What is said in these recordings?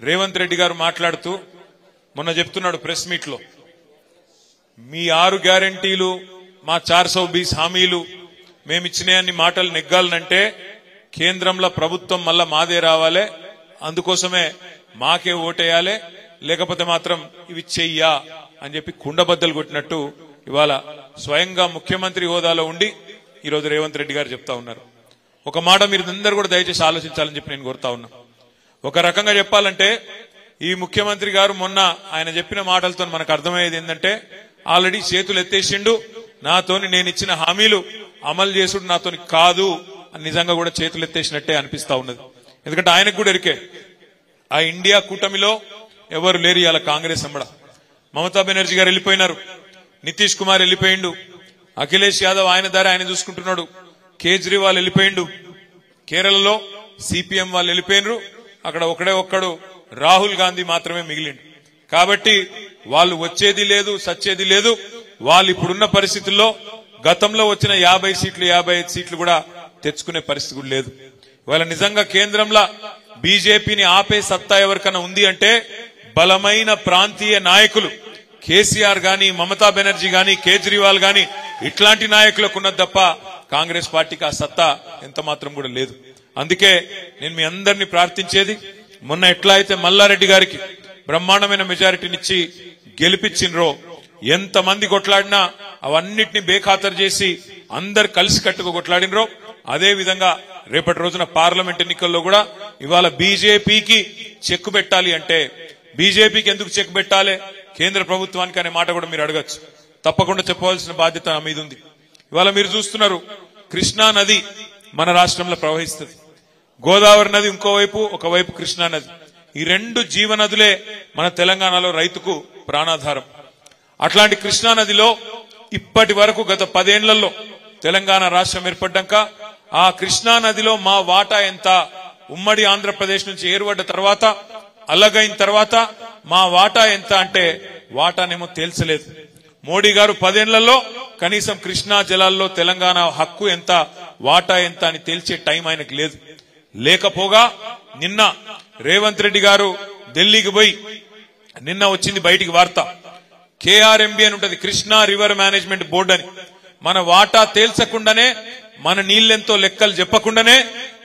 రేవంత్ రెడ్డి గారు మాట్లాడుతూ మొన్న చెప్తున్నాడు ప్రెస్ మీట్ లో, మీ 6 గ్యారెంటీలు మా 420 హామీలు మేమిచ్చినాయన్ని మాటలు నెగ్గాలనంటే కేంద్రంలో ప్రభుత్వం మళ్ళా మాదే రావాలి, అందుకోసమే మాకే ఓటేయాలి, లేకపోతే మాత్రం ఇవి చెయ్యా అని చెప్పి కుండబద్దలు కొట్టినట్టు ఇవాళ స్వయంగా ముఖ్యమంత్రి హోదాలో ఉండి ఈరోజు రేవంత్ రెడ్డి గారు చెప్తా ఉన్నారు. ఒక మాట మీరు అందరూ కూడా దయచేసి ఆలోచించాలని చెప్పి నేను కోరుతా ఉన్నా. ఒక రకంగా చెప్పాలంటే ఈ ముఖ్యమంత్రి గారు మొన్న ఆయన చెప్పిన మాటలతో మనకు అర్థమయ్యేది ఏంటంటే ఆల్రెడీ చేతులు ఎత్తేసిండు, నాతోని నేను ఇచ్చిన హామీలు అమలు చేసుడు నాతోని కాదు అని నిజంగా కూడా చేతులు ఎత్తేసినట్టే అనిపిస్తా ఉన్నది. ఎందుకంటే ఆయనకు కూడా ఎరికే ఆ ఇండియా కూటమిలో ఎవరు లేరు. ఇవాళ కాంగ్రెస్ అంబడ మమతా బెనర్జీ గారు వెళ్ళిపోయినారు, నితీష్ కుమార్ వెళ్ళిపోయిండు, అఖిలేష్ యాదవ్ ఆయన దారి ఆయన చూసుకుంటున్నాడు, కేజ్రీవాల్ వెళ్ళిపోయిండు, కేరళలో సిపిఎం వాళ్ళు వెళ్ళిపోయినరు, అక్కడ ఒక్కడు రాహుల్ గాంధీ మాత్రమే మిగిలిండు. కాబట్టి వాళ్ళు వచ్చేది లేదు, సచ్చేది లేదు. వాళ్ళు ఇప్పుడున్న పరిస్థితుల్లో గతంలో వచ్చిన 50 సీట్లు 55 సీట్లు కూడా తెచ్చుకునే పరిస్థితి కూడా లేదు. ఇవాళ నిజంగా కేంద్రంలో బీజేపీని ఆపే సత్తా ఎవరికన్నా ఉంది అంటే బలమైన ప్రాంతీయ నాయకులు కేసీఆర్ గాని, మమతా బెనర్జీ గాని, కేజ్రీవాల్ గాని ఇట్లాంటి నాయకులకు ఉన్నది తప్ప కాంగ్రెస్ పార్టీకి ఆ సత్తా ఎంత మాత్రం కూడా లేదు. అందుకే నేను మీ అందరినీ ప్రార్థించేది, మొన్న ఎట్లా అయితే మల్లారెడ్డి గారికి బ్రహ్మాండమైన మెజారిటీనిచ్చి గెలిపించినరో, ఎంతమంది కొట్లాడినా అవన్నిటిని బేఖాతరు చేసి అందరు కలిసి కట్టుకు కొట్లాడినరో, అదే విధంగా రేపటి రోజున పార్లమెంట్ ఎన్నికల్లో కూడా ఇవాళ బీజేపీకి చెక్ పెట్టాలి అంటే బీజేపీకి ఎందుకు చెక్ పెట్టాలి కేంద్ర ప్రభుత్వానికి అనే మాట కూడా మీరు అడగచ్చు. తప్పకుండా చెప్పవలసిన బాధ్యత నా మీద ఉంది. ఇవాళ మీరు చూస్తున్నారు, కృష్ణా నది మన రాష్ట్రంలో ప్రవహిస్తుంది, గోదావరి నది ఇంకోవైపు, ఒకవైపు కృష్ణా నది. ఈ 2 జీవనదులే మన తెలంగాణలో రైతుకు ప్రాణాధారం. అట్లాంటి కృష్ణా నదిలో ఇప్పటి వరకు గత 10 ఏళ్లలో తెలంగాణ రాష్ట్రం ఏర్పడ్డాక ఆ కృష్ణా నదిలో మా వాటా ఎంత, ఉమ్మడి ఆంధ్రప్రదేశ్ నుంచి ఏర్పడ్డ తర్వాత అలగైన తర్వాత మా వాటా ఎంత అంటే వాటానేమో తేల్చలేదు. మోడీ గారు 10 ఏళ్లలో కనీసం కృష్ణా జలాల్లో తెలంగాణ హక్కు ఎంత, వాటా ఎంత అని తేల్చే టైం ఆయనకు లేదు. లేకపోగా నిన్న రేవంత్ రెడ్డి గారు ఢిల్లీకి పోయి నిన్న వచ్చింది బయటికి వార్త, కేఆర్ఎంబి అని ఉంటది, కృష్ణా రివర్ మేనేజ్మెంట్ బోర్డు అని. మన వాటా తేల్చకుండానే, మన నీళ్లెంతో లెక్కలు చెప్పకుండానే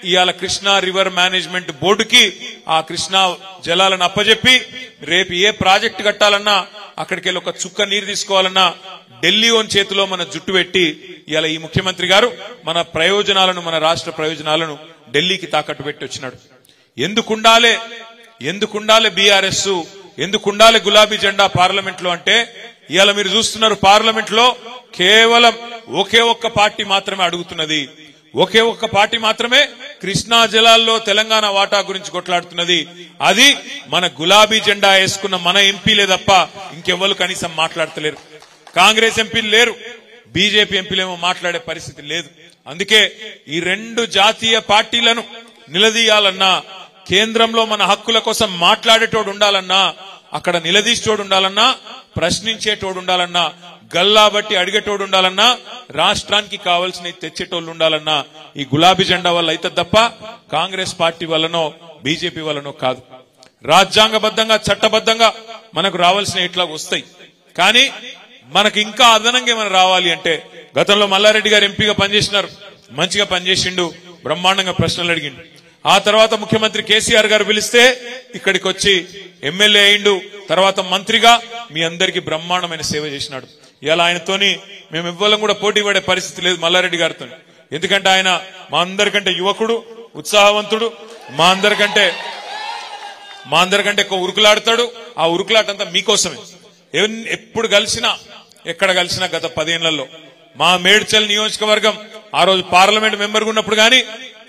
ఇవాళ కృష్ణా రివర్ మేనేజ్మెంట్ బోర్డుకి ఆ కృష్ణా జలాలను అప్పజెప్పి రేపు ఏ ప్రాజెక్టు కట్టాలన్నా, అక్కడికి వెళ్ళి ఒక చుక్క నీరు తీసుకోవాలన్నా ఢిల్లీ ఓన్ చేతిలో మన జుట్టు పెట్టి ఇవాళ ఈ ముఖ్యమంత్రి గారు మన ప్రయోజనాలను, మన రాష్ట్ర ప్రయోజనాలను ఢిల్లీకి తాకట్టు పెట్టి వచ్చినాడు. ఎందుకుండాలే బీఆర్ఎస్, ఎందుకుండాలే గులాబీ జెండా పార్లమెంట్ లో అంటే ఇవాళ మీరు చూస్తున్నారు, పార్లమెంట్ లో కేవలం ఒకే ఒక్క పార్టీ మాత్రమే అడుగుతున్నది, ఒకే ఒక్క పార్టీ మాత్రమే కృష్ణా జలాల్లో తెలంగాణ వాటా గురించి కొట్లాడుతున్నది. అది మన గులాబీ జెండా వేసుకున్న మన ఎంపీలే తప్ప ఇంకెవ్వరు కనీసం మాట్లాడతలేరు. కాంగ్రెస్ ఎంపీలు లేరు, బీజేపీ ఎంపీలేమో మాట్లాడే పరిస్థితి లేదు. అందుకే ఈ 2 జాతీయ పార్టీలను నిలదీయాలన్నా, కేంద్రంలో మన హక్కుల కోసం మాట్లాడేటోడు ఉండాలన్నా, అక్కడ నిలదీసేటోడు ఉండాలన్నా, ప్రశ్నించేటోడు ఉండాలన్నా, గల్లా బట్టి అడిగేటోడు ఉండాలన్నా, రాష్ట్రానికి కావాల్సినవి తెచ్చేటోళ్ళు ఉండాలన్నా ఈ గులాబీ జెండా వల్ల అయితే తప్ప కాంగ్రెస్ పార్టీ వల్లనో బీజేపీ వల్లనో కాదు. రాజ్యాంగబద్ధంగా, చట్టబద్ధంగా మనకు రావాల్సిన ఇట్లా వస్తాయి. కానీ మనకు ఇంకా అదనంగా ఏమైనా రావాలి అంటే, గతంలో మల్లారెడ్డి గారు ఎంపీగా పనిచేసినారు, మంచిగా పనిచేసిండు, బ్రహ్మాండంగా ప్రశ్నలు అడిగిండు. ఆ తర్వాత ముఖ్యమంత్రి కేసీఆర్ గారు పిలిస్తే ఇక్కడికి వచ్చి ఎమ్మెల్యే అయిండు, తర్వాత మంత్రిగా మీ అందరికీ బ్రహ్మాండమైన సేవ చేసినాడు. ఇలా ఆయనతోని మేము ఇవ్వాలని కూడా పోటీ పడే పరిస్థితి లేదు మల్లారెడ్డి గారితో. ఎందుకంటే ఆయన మా అందరికంటే యువకుడు, ఉత్సాహవంతుడు, మా అందరికంటే ఎక్కువ ఉరుకులాడతాడు. ఆ ఉరుకులాటంతా మీకోసమే. ఎప్పుడు కలిసినా, ఎక్కడ కలిసినా గత 10 ఏళ్లలో మా మేడ్చల్ నియోజకవర్గం ఆ రోజు పార్లమెంట్ మెంబర్గా ఉన్నప్పుడు గాని,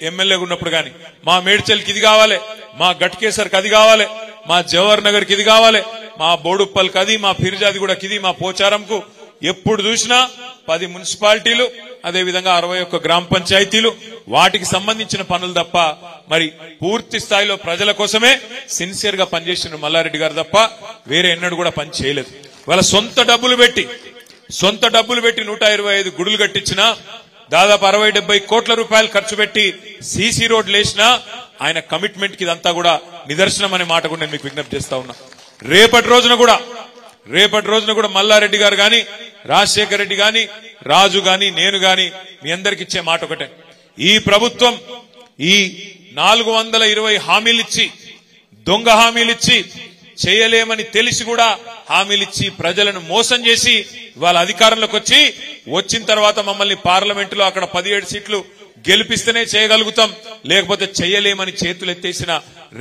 ఎమ్మెల్యేగా ఉన్నప్పుడు గాని, మా మేడ్చల్కి ఇది కావాలి, మా గట్కేసర్కి అది కావాలి, మా జవహర్ నగర్ కి ఇది కావాలి, మా బోడుప్పల్కి అది, మా ఫిర్జాదిగూడకి ఇది, మా పోచారంకు ఎప్పుడు చూసినా 10 మున్సిపాలిటీలు, అదే విధంగా 61 గ్రామ పంచాయతీలు, వాటికి సంబంధించిన పనులు తప్ప మరి పూర్తి స్థాయిలో ప్రజల కోసమే సిన్సియర్ గా పనిచేసిన మల్లారెడ్డి గారు తప్ప వేరే ఎన్నడూ కూడా పని చేయలేదు. వాళ్ళ సొంత డబ్బులు పెట్టి 125 గుడులు కట్టించినా, దాదాపు 60-70 కోట్ల రూపాయలు ఖర్చు పెట్టి సీసీ రోడ్లు వేసినా ఆయన కమిట్మెంట్ కి ఇదంతా కూడా నిదర్శనం అనే మాట కూడా నేను మీకు విజ్ఞప్తి చేస్తా ఉన్నా. రేపటి రోజున కూడా మల్లారెడ్డి గారు గాని, రాజశేఖర రెడ్డి గాని, రాజు గాని, నేను గాని మీ అందరికి ఇచ్చే మాట ఒకటే, ఈ ప్రభుత్వం ఈ 420 హామీలిచ్చి, దొంగ హామీలిచ్చి, చేయలేమని తెలిసి కూడా హామీలిచ్చి ప్రజలను మోసం చేసి వాళ్ళ అధికారంలోకి వచ్చిన తర్వాత మమ్మల్ని పార్లమెంటులో అక్కడ 17 సీట్లు గెలిపిస్తేనే చేయగలుగుతాం, లేకపోతే చేయలేమని చేతులెత్తేసిన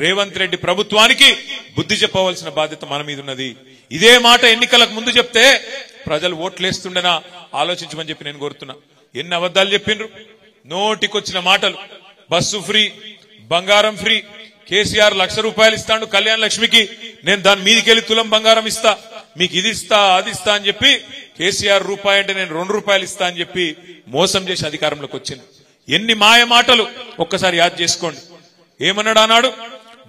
రేవంత్ రెడ్డి ప్రభుత్వానికి బుద్ధి చెప్పవలసిన బాధ్యత మన మీద ఉన్నది. ఇదే మాట ఎన్నికలకు ముందు చెప్తే ప్రజలు ఓట్లేస్తుండేనా ఆలోచించమని చెప్పి నేను కోరుతున్నా. ఎన్ని అబద్దాలు చెప్పిండ్రు, నోటికొచ్చిన మాటలు. బస్సు ఫ్రీ, బంగారం ఫ్రీ, కేసీఆర్ ₹1,00,000 ఇస్తాడు కళ్యాణ లక్ష్మికి, నేను దాని మీదికెళ్లి తులం బంగారం ఇస్తా, మీకు ఇది ఇస్తా అది ఇస్తా అని చెప్పి కేసీఆర్ రూపాయి అంటే నేను ₹2 ఇస్తా అని చెప్పి మోసం చేసి అధికారంలోకి వచ్చింది. ఎన్ని మాయ మాటలు ఒక్కసారి యాద్ చేసుకోండి. ఏమన్నాడు ఆనాడు,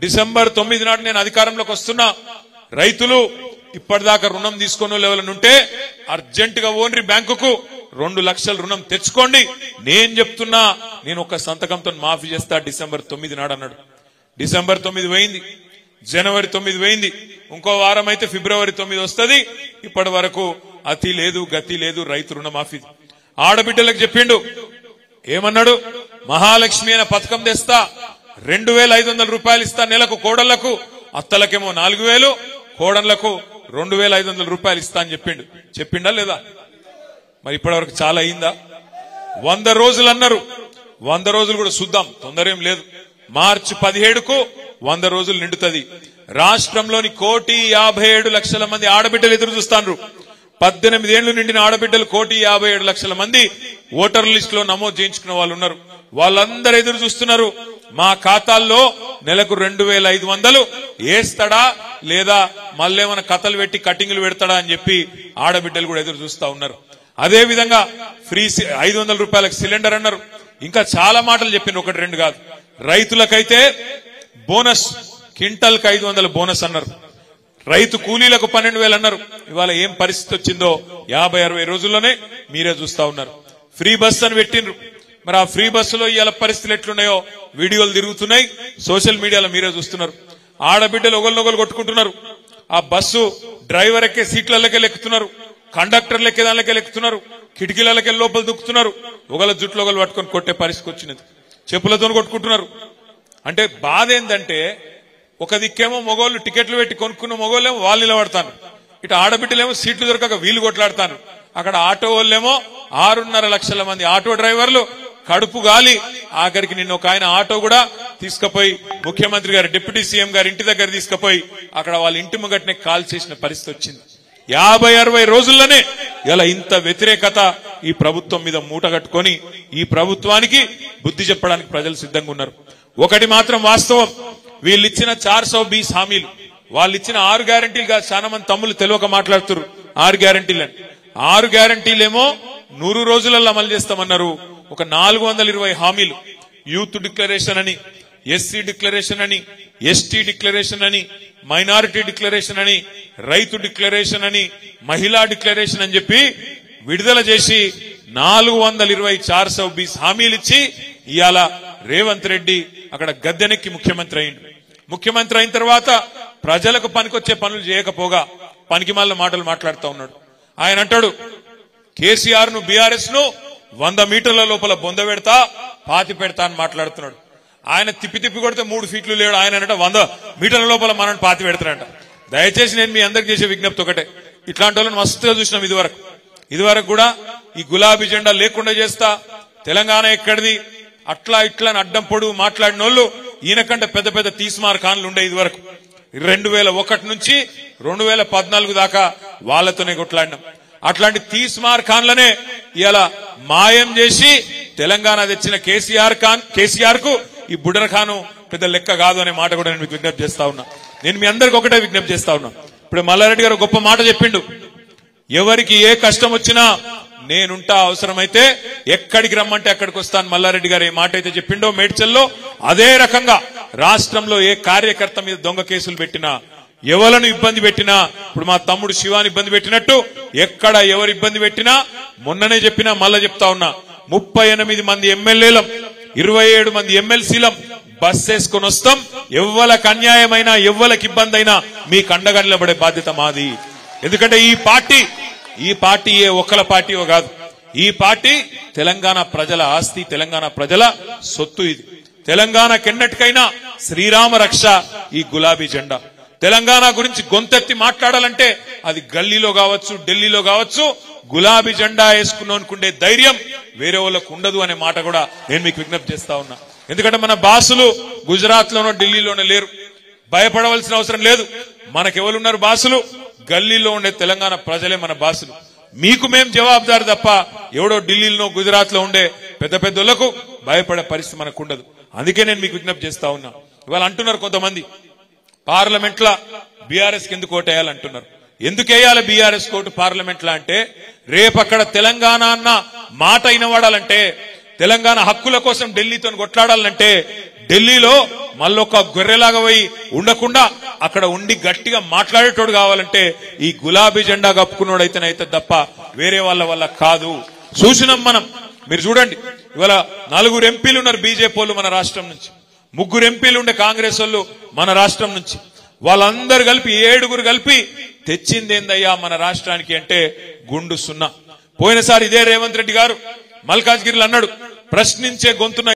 డిసెంబర్ 9 నాడు నేను అధికారంలోకి వస్తున్నా, రైతులు ఇప్పటిదాకా రుణం తీసుకున్న లెవెలనుంటే అర్జెంటుగా ఓన్రి బ్యాంకుకు 2 లక్షల రుణం తెచ్చుకోండి, నేను చెప్తున్నా నేను ఒక సంతకంతో మాఫీ చేస్తా డిసెంబర్ 9 నాడు అన్నాడు. డిసెంబర్ 9 పోయింది, జనవరి 9 పోయింది, ఇంకో వారం అయితే ఫిబ్రవరి 9 వస్తుంది. ఇప్పటి వరకు అతి లేదు గతి లేదు రైతు రుణమాఫీ. ఆడబిడ్డలకు చెప్పిండు, ఏమన్నాడు, మహాలక్ష్మి అనే పథకం తెస్తా, ₹2,500 ఇస్తా నెలకు కోడళ్లకు, అత్తలకేమో 4,000, కోడళ్లకు ₹2,500 ఇస్తా అని చెప్పిండా లేదా? మరి ఇప్పటివరకు చాలా అయిందా? 100 రోజులు అన్నారు, 100 రోజులు కూడా చూద్దాం, తొందర ఏం లేదు. మార్చి 17కు 100 రోజులు నిండుతుంది. రాష్ట్రంలోని 1,57,00,000 మంది ఆడబిడ్డలు ఎదురు చూస్తాండ్రు. 18 ఏళ్లు నిండిన ఆడబిడ్డలు 1,57,00,000 మంది ఓటర్ లిస్ట్ లో నమోదు చేయించుకున్న వాళ్ళు ఉన్నారు. వాళ్ళందరూ ఎదురు చూస్తున్నారు, మా ఖాతాల్లో నెలకు 2,500 వేస్తాడా లేదా మళ్ళేమన్నా కథలు పెట్టి కటింగ్లు పెడతాడా అని చెప్పి ఆడబిడ్డలు కూడా ఎదురు చూస్తా ఉన్నారు. అదే విధంగా ఫ్రీ ₹500 సిలిండర్ అన్నారు. ఇంకా చాలా మాటలు చెప్పిండ్రు, 1-2 కాదు. రైతులకైతే బోనస్, క్వింటల్కి 500 బోనస్ అన్నారు. రైతు కూలీలకు 12,000 అన్నారు. ఇవాళ ఏం పరిస్థితి వచ్చిందో 50-60 రోజుల్లోనే మీరే చూస్తా ఉన్నారు. ఫ్రీ బస్ అని పెట్టిండ్రు. మరి ఆ ఫ్రీ బస్సులో ఇవాళ పరిస్థితులు ఎట్లున్నాయో వీడియోలు తిరుగుతున్నాయి, సోషల్ మీడియాలో మీరే చూస్తున్నారు. ఆడబిడ్డలు ఒకరినొకరు కొట్టుకుంటున్నారు. ఆ బస్సు డ్రైవర్ ఎక్కే సీట్లకే లెక్కుతున్నారు, కండక్టర్లు ఎక్కే దానికే లెక్కుతున్నారు, కిటికీలకే లోపల దుక్కుతున్నారు. ఒకళ్ళ జుట్లు ఒకళ్ళు పట్టుకొని కొట్టే పరిస్థితి వచ్చినది, చెప్పులతో కొట్టుకుంటున్నారు. అంటే బాధ ఏంటంటే, ఒక దిక్కేమో మగోళ్ళు టికెట్లు పెట్టి కొనుక్కున్న మగోళ్ళేమో వాళ్ళు నిలబడతాను, ఇటు ఆడబిడ్డలేమో సీట్లు దొరకక వీళ్ళు కొట్లాడతాను. అక్కడ ఆటో వాళ్ళేమో 6.5 లక్షల మంది ఆటో డ్రైవర్లు కడుపు గాలి. ఆఖరికి నిన్న ఒక ఆయన ఆటో కూడా తీసుకుపోయి ముఖ్యమంత్రి గారు, డిప్యూటీ సీఎం గారి ఇంటి దగ్గర తీసుకుపోయి అక్కడ వాళ్ళ ఇంటి ముంగట్నే కాల్ చేసిన పరిస్థితి వచ్చింది. 50-60 రోజుల్లోనే ఇలా ఇంత వ్యతిరేకత ఈ ప్రభుత్వం మీద మూట కట్టుకొని ఈ ప్రభుత్వానికి బుద్ధి చెప్పడానికి ప్రజలు సిద్ధంగా ఉన్నారు. ఒకటి మాత్రం వాస్తవం, వీళ్ళు ఇచ్చిన 420 హామీలు, వాళ్ళు ఇచ్చిన 6 గ్యారంటీలుగా చాలా మంది తమ్ముళ్ళు తెలియక మాట్లాడుతున్నారు. 6 గ్యారంటీలని, 6 గ్యారంటీలేమో 100 రోజులలో అమలు చేస్తామన్నారు. ఒక 420 హామీలు, యూత్ డిక్లరేషన్ అని, ఎస్సీ డిక్లరేషన్ అని, ఎస్టీ డిక్లరేషన్ అని, మైనారిటీ డిక్లరేషన్ అని, రైతు డిక్లరేషన్ అని, మహిళా డిక్లరేషన్ అని చెప్పి విడుదల చేసి 420 420 హామీలు ఇచ్చి ఇవాళ రేవంత్ రెడ్డి అక్కడ గద్దెనెక్కి ముఖ్యమంత్రి అయిండు. ముఖ్యమంత్రి అయిన తర్వాత ప్రజలకు పనికొచ్చే పనులు చేయకపోగా పనికి మాలిన మాటలు మాట్లాడుతూ ఉన్నాడు. ఆయన అంటాడు, కేసీఆర్ ను బీఆర్ఎస్ ను 100 మీటర్ల లోపల బొంద పెడతా, పాతి పెడతా అని మాట్లాడుతున్నాడు. ఆయన తిప్పి కొడితే 3 ఫీట్లు లేడు, ఆయన అంటే 100 మీటర్ల లోపల మనం పాతి పెడతారంట. దయచేసి నేను మీ అందరికి చేసే విజ్ఞప్తి ఒకటే, ఇట్లాంటి వాళ్ళని మస్తుగా చూసినాం ఇదివరకు కూడా ఈ గులాబీ జెండా లేకుండా చేస్తా, తెలంగాణ ఎక్కడిది అట్లా ఇట్లా అడ్డం పొడుగు మాట్లాడిన వాళ్ళు ఈయనకంటే పెద్ద పెద్ద తీస్మార్ ఖాన్లు ఉండే. ఇదివరకు 2001 నుంచి 2014 దాకా వాళ్లతోనే కొట్లాడినాం. అట్లాంటి తీస్మార్ ఖాన్లనే ఇలా మాయం చేసి తెలంగాణ తెచ్చిన కేసీఆర్ కు ఈ బుడర్ ఖాను పెద్ద లెక్క కాదు అనే మాట కూడా నేను మీకు విజ్ఞప్తి చేస్తా ఉన్నా. నేను మీ అందరికి ఒకటే విజ్ఞప్తి చేస్తా ఉన్నా. ఇప్పుడు మల్లారెడ్డి గారు గొప్ప మాట చెప్పిండు, ఎవరికి ఏ కష్టం వచ్చినా నేనుంటా, అవసరమైతే ఎక్కడికి రమ్మంటే అక్కడికి వస్తాను. మల్లారెడ్డి గారు ఏ మాట అయితే చెప్పిండో మేడ్చల్లో, అదే రకంగా రాష్ట్రంలో ఏ కార్యకర్త మీద దొంగ కేసులు పెట్టినా, ఎవలను ఇబ్బంది పెట్టినా, ఇప్పుడు మా తమ్ముడు శివాని ఇబ్బంది పెట్టినట్టు ఎక్కడ ఎవరు ఇబ్బంది పెట్టినా, మొన్ననే చెప్పినా మళ్ళా చెప్తా ఉన్నా, 38 మంది ఎమ్మెల్యేలం, 27 మంది ఎమ్మెల్సీలం బస్ వేసుకొని వస్తాం. ఎవ్వలకు అన్యాయమైనా ఎవ్వలకు ఇబ్బంది అయినా మీ కండగా నిలబడే బాధ్యత మాది. ఎందుకంటే ఈ పార్టీ ఏ ఒక్కల పార్టీయో కాదు. ఈ పార్టీ తెలంగాణ ప్రజల ఆస్తి, తెలంగాణ ప్రజల సొత్తు. ఇది తెలంగాణకెన్నటికైనా శ్రీరామ రక్ష ఈ గులాబీ జెండా. తెలంగాణ గురించి గొంతెత్తి మాట్లాడాలంటే అది గల్లీలో కావచ్చు, ఢిల్లీలో కావచ్చు, గులాబీ జెండా వేసుకున్నోనుకుండే ధైర్యం వేరే వాళ్ళకు ఉండదు అనే మాట కూడా నేను మీకు విజ్ఞప్తి చేస్తా ఉన్నా. ఎందుకంటే మన బాసులు గుజరాత్ లోనో ఢిల్లీలోనో లేరు, భయపడవలసిన అవసరం లేదు. మనకెవరున్నారు బాసులు? గల్లీలో ఉండే తెలంగాణ ప్రజలే మన బాసులు. మీకు మేం జవాబుదారు తప్ప ఎవడో ఢిల్లీలో గుజరాత్ లో ఉండే పెద్ద పెద్దలకు భయపడే పరిస్థితి మనకు ఉండదు. అందుకే నేను మీకు విజ్ఞప్తి చేస్తా ఉన్నా. ఇవాళ అంటున్నారు కొంతమంది, పార్లమెంట్ లా బీఆర్ఎస్ కి ఎందుకు ఓటేయాలంటున్నారు. ఎందుకు వేయాలి బీఆర్ఎస్ కోటు పార్లమెంట్ లా అంటే, రేపు అక్కడ తెలంగాణ అన్న మాట వినవాడాలంటే, తెలంగాణ హక్కుల కోసం ఢిల్లీతో కొట్లాడాలంటే, ఢిల్లీలో మళ్ళొక గొర్రెలాగా పోయి ఉండకుండా అక్కడ ఉండి గట్టిగా మాట్లాడేటోడు కావాలంటే ఈ గులాబీ జెండా కప్పుకున్నోడైతేనైతే తప్ప వేరే వాళ్ళ వల్ల కాదు. చూసినాం మనం. మీరు చూడండి, ఇవాళ 4 ఎంపీలు ఉన్నారు బీజేపీ వాళ్ళు మన రాష్ట్రం నుంచి, 3 ఎంపీలు ఉండే కాంగ్రెస్ వాళ్ళు మన రాష్ట్రం నుంచి. వాళ్ళందరూ కలిపి 7 కలిపి తెచ్చిందేందయ్యా మన రాష్ట్రానికి అంటే గుండు సున్నా. పోయినసారి ఇదే రేవంత్ రెడ్డి గారు మల్కాజ్గిరిలో అన్నాడు, ప్రశ్నించే గొంతున్న